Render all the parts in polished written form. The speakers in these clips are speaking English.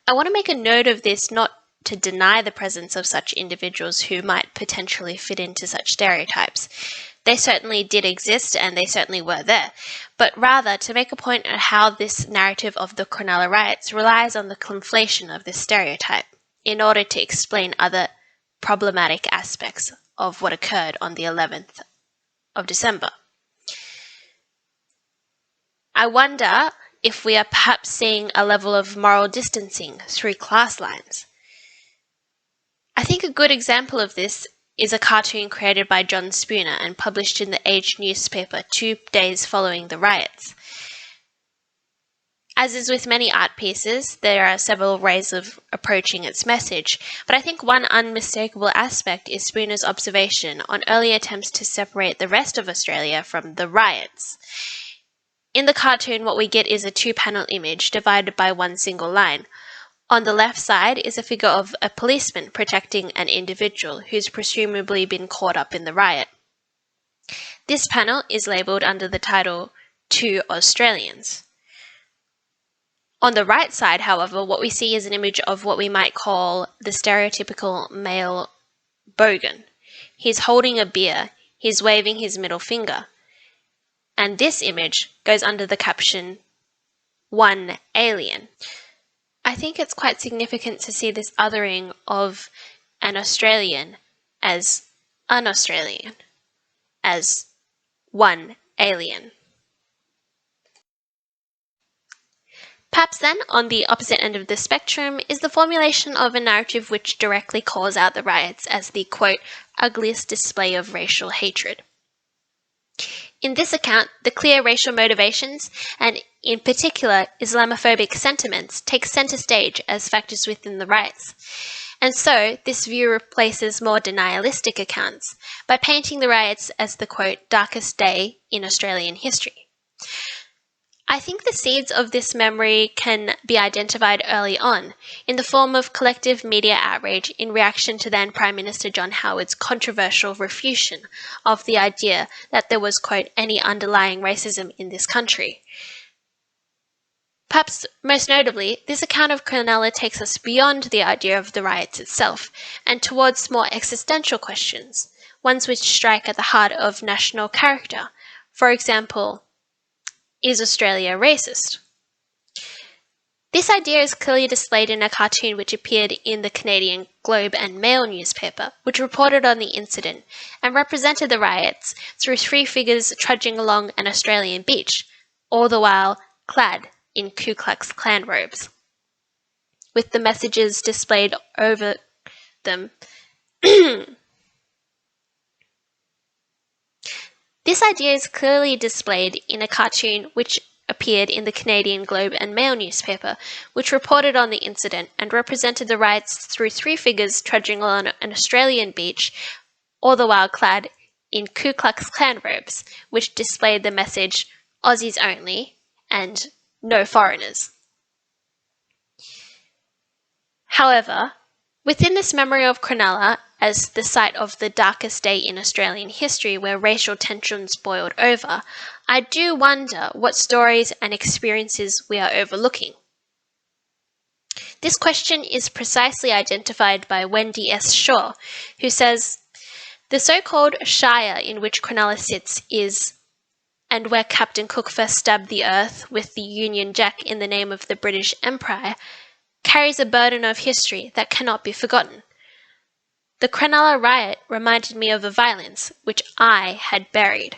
I want to make a note of this not to deny the presence of such individuals who might potentially fit into such stereotypes. They certainly did exist and they certainly were there, but rather to make a point on how this narrative of the Cronulla Riots relies on the conflation of this stereotype in order to explain other problematic aspects of what occurred on the 11th of December. I wonder if we are perhaps seeing a level of moral distancing through class lines. I think a good example of this is a cartoon created by John Spooner and published in the Age newspaper 2 days following the riots. As is with many art pieces, there are several ways of approaching its message, but I think one unmistakable aspect is Spooner's observation on early attempts to separate the rest of Australia from the riots. In the cartoon, what we get is a 2-panel image divided by one single line. On the left side is a figure of a policeman protecting an individual who's presumably been caught up in the riot. This panel is labelled under the title 2 Australians. On the right side, however, what we see is an image of what we might call the stereotypical male bogan. He's holding a beer, he's waving his middle finger. And this image goes under the caption 1 alien. I think it's quite significant to see this othering of an Australian as un-Australian, as one alien. Perhaps then, on the opposite end of the spectrum, is the formulation of a narrative which directly calls out the riots as the, quote, ugliest display of racial hatred. In this account, the clear racial motivations, and in particular Islamophobic sentiments, take centre stage as factors within the riots. And so, this view replaces more denialistic accounts by painting the riots as the, quote, darkest day in Australian history. I think the seeds of this memory can be identified early on, in the form of collective media outrage in reaction to then Prime Minister John Howard's controversial refutation of the idea that there was, quote, any underlying racism in this country. Perhaps most notably, this account of Cronulla takes us beyond the idea of the riots itself, and towards more existential questions, ones which strike at the heart of national character. For example, is Australia racist? This idea is clearly displayed in a cartoon which appeared in the Canadian Globe and Mail newspaper, which reported on the incident and represented the riots through 3 figures trudging along an Australian beach, all the while clad in Ku Klux Klan robes, with the messages displayed over them. This idea is clearly displayed in a cartoon which appeared in the Canadian Globe and Mail newspaper, which reported on the incident and represented the riots through 3 figures trudging along an Australian beach, all the while clad in Ku Klux Klan robes, which displayed the message, Aussies only, and no foreigners. However, within this memory of Cronulla as the site of the darkest day in Australian history where racial tensions boiled over, I do wonder what stories and experiences we are overlooking. This question is precisely identified by Wendy S. Shaw, who says, the so-called shire in which Cronulla sits is, and where Captain Cook first stabbed the earth with the Union Jack in the name of the British Empire, carries a burden of history that cannot be forgotten. The Cronulla riot reminded me of a violence which I had buried.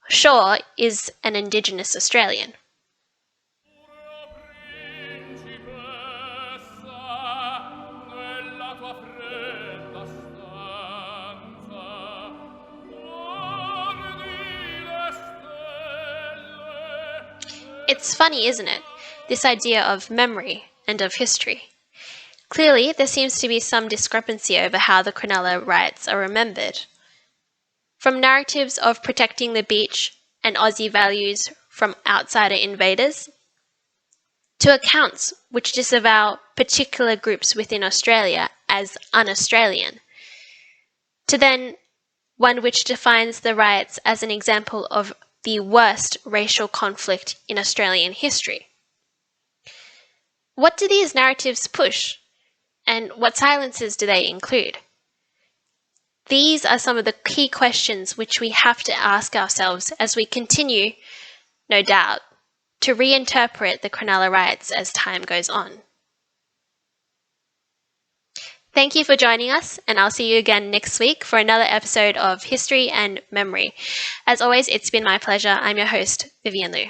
Shaw is an Indigenous Australian. It's funny, isn't it? This idea of memory and of history. Clearly, there seems to be some discrepancy over how the Cronulla riots are remembered. From narratives of protecting the beach and Aussie values from outsider invaders, to accounts which disavow particular groups within Australia as un-Australian, to then one which defines the riots as an example of the worst racial conflict in Australian history. What do these narratives push? And what silences do they include? These are some of the key questions which we have to ask ourselves as we continue, no doubt, to reinterpret the Cronulla Riots as time goes on. Thank you for joining us, and I'll see you again next week for another episode of History and Memory. As always, it's been my pleasure. I'm your host, Vivian Liu.